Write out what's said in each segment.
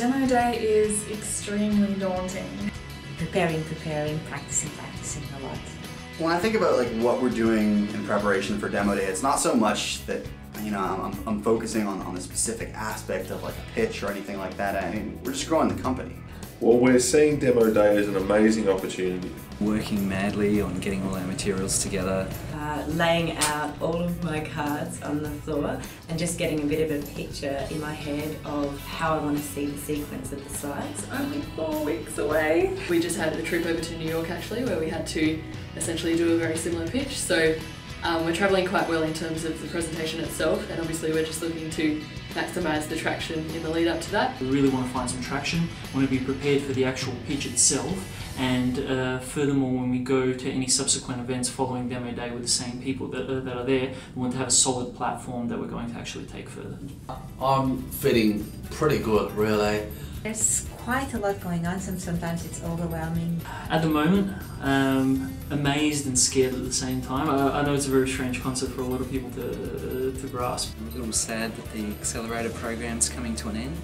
Demo day is extremely daunting. Preparing, practicing a lot. When I think about like what we're doing in preparation for demo day, it's not so much that I'm focusing on a specific aspect of like a pitch or anything like that. I mean, we're just growing the company. Well, we're seeing demo day as an amazing opportunity. Working madly on getting all our materials together. Laying out all of my cards on the floor and just getting a bit of a picture in my head of how I want to see the sequence of the slides. Only 4 weeks away. We just had a trip over to New York actually, where we had to essentially do a very similar pitch. So we're travelling quite well in terms of the presentation itself, and obviously we're just looking to maximise the traction in the lead up to that. We really want to find some traction, want to be prepared for the actual pitch itself, and furthermore, when we go to any subsequent events following demo day with the same people that are there, we want to have a solid platform that we're going to actually take further. I'm feeling pretty good, really. There's quite a lot going on, sometimes it's overwhelming. At the moment, amazed and scared at the same time. I know it's a very strange concept for a lot of people to grasp. I'm a little sad that the Accelerator program's coming to an end.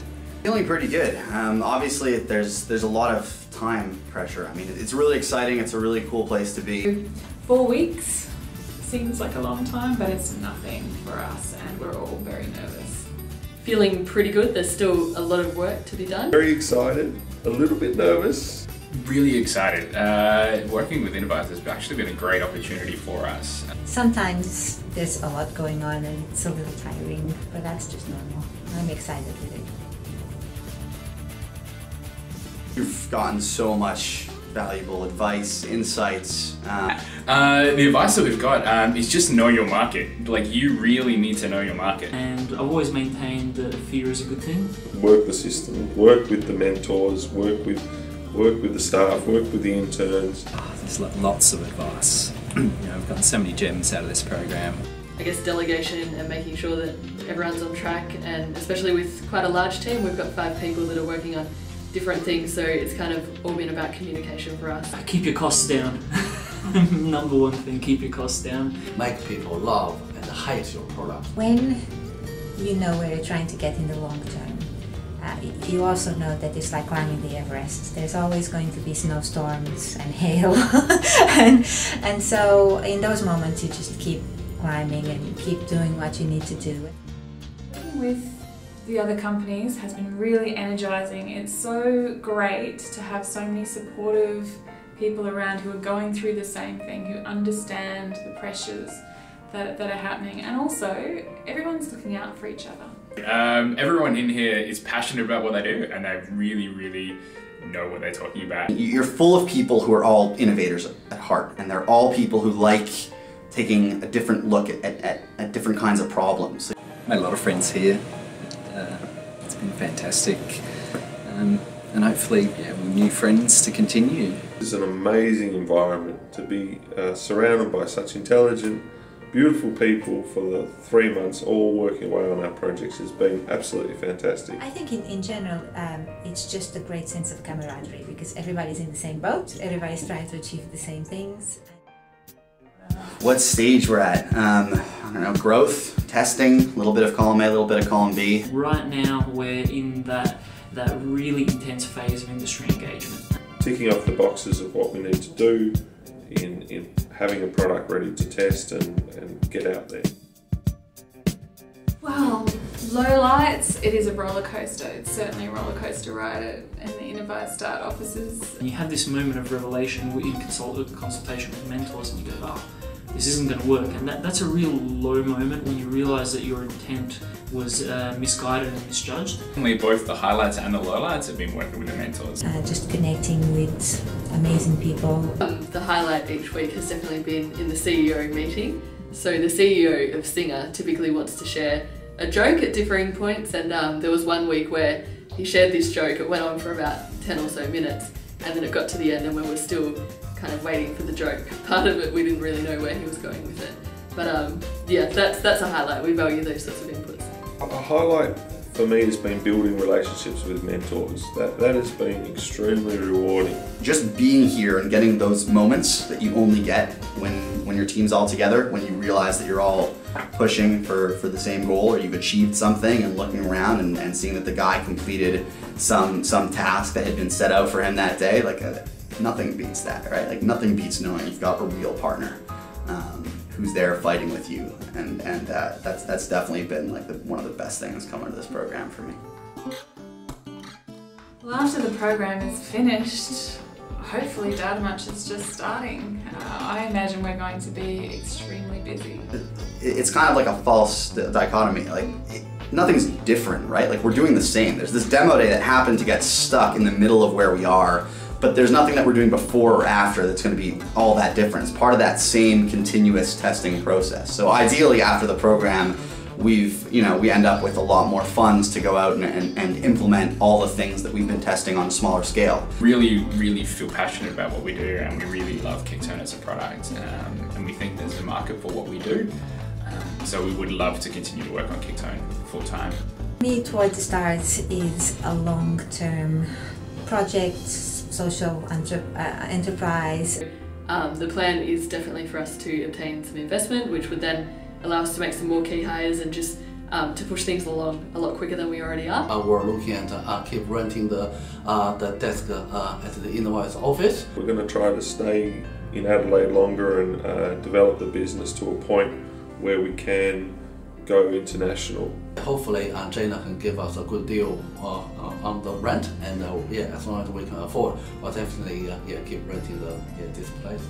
Feeling pretty good. Obviously there's a lot of time pressure. I mean, it's really exciting, it's a really cool place to be. 4 weeks seems like a long time, but it's nothing for us, and we're all very nervous. Feeling pretty good. There's still a lot of work to be done. Very excited, a little bit nervous. Really excited. Working with Innovyz has actually been a great opportunity for us. Sometimes there's a lot going on and it's a little tiring, but that's just normal. I'm excited with it. You've gotten so much valuable advice, insights. The advice that we've got is just know your market. Like, you really need to know your market. And I've always maintained that fear is a good thing. Work the system, work with the mentors, work with the staff, work with the interns. There's lots of advice. I've gotten so many gems out of this program. I guess delegation and making sure that everyone's on track, and especially with quite a large team, we've got 5 people that are working on different things, so it's kind of all been about communication for us. Keep your costs down. Number one thing, keep your costs down. Make people love and hate your product. When you know where you're trying to get in the long term, you also know that it's like climbing the Everest. There's always going to be snowstorms and hail, and so in those moments you just keep climbing and keep doing what you need to do. Working with the other companies has been really energising. It's so great to have so many supportive people around who are going through the same thing, who understand the pressures that are happening, and also everyone's looking out for each other. Everyone in here is passionate about what they do, and they really know what they're talking about. You're full of people who are all innovators at heart, and they're all people who like taking a different look at different kinds of problems. Made a lot of friends here. It's been fantastic. And hopefully new friends to continue. It's an amazing environment to be surrounded by such intelligent, beautiful people for the 3 months all working away on our projects has been absolutely fantastic. I think in general it's just a great sense of camaraderie because everybody's in the same boat, everybody's trying to achieve the same things. What stage we're at? I don't know, growth, testing, a little bit of column A, a little bit of column B. Right now we're in that really intense phase of industry engagement. Ticking off the boxes of what we need to do in having a product ready to test and get out there. Well, low lights, it is a roller coaster. It's certainly a roller coaster ride in the Innovyz START offices. And you have this moment of revelation in consultation with mentors, and you go, oh, this isn't going to work. And that's a real low moment when you realise that your intent was misguided and misjudged. Both the highlights and the lowlights have been working with the mentors. Just connecting with amazing people. The highlight each week has definitely been in the CEO meeting. So the CEO of Singer typically wants to share a joke at differing points, and there was one week where he shared this joke. It went on for about 10 or so minutes, and then it got to the end and we were still kind of waiting for the joke. Part of it we didn't really know where he was going with it. But yeah, that's a highlight. We value those sorts of inputs. A highlight for me has been building relationships with mentors. That has been extremely rewarding. Just being here and getting those moments that you only get when your team's all together, when you realize that you're all pushing for the same goal, or you've achieved something, and looking around and seeing that the guy completed some task that had been set out for him that day, like nothing beats that, right? Like nothing beats knowing you've got a real partner who's there fighting with you, and that's definitely been like one of the best things coming to this program for me. Well, after the program is finished, hopefully Data Munch is just starting. I imagine we're going to be extremely busy. It's kind of like a false dichotomy. Like nothing's different, right? Like we're doing the same. There's this demo day that happened to get stuck in the middle of where we are, but there's nothing that we're doing before or after that's going to be all that different. It's part of that same continuous testing process. So ideally, after the program, we end up with a lot more funds to go out and implement all the things that we've been testing on a smaller scale. Really feel passionate about what we do, and we really love Kicktone as a product, and we think there's a market for what we do. So we would love to continue to work on Kicktone full time. Midway START is a long-term project, social enterprise. The plan is definitely for us to obtain some investment, which would then allow us to make some more key hires and just to push things along a lot quicker than we already are. We're looking at keep renting the desk at the Innovyz office. We're going to try to stay in Adelaide longer and develop the business to a point where we can go international. Hopefully Jaina can give us a good deal on the rent, and yeah, as long as we can afford, we'll definitely keep renting this place.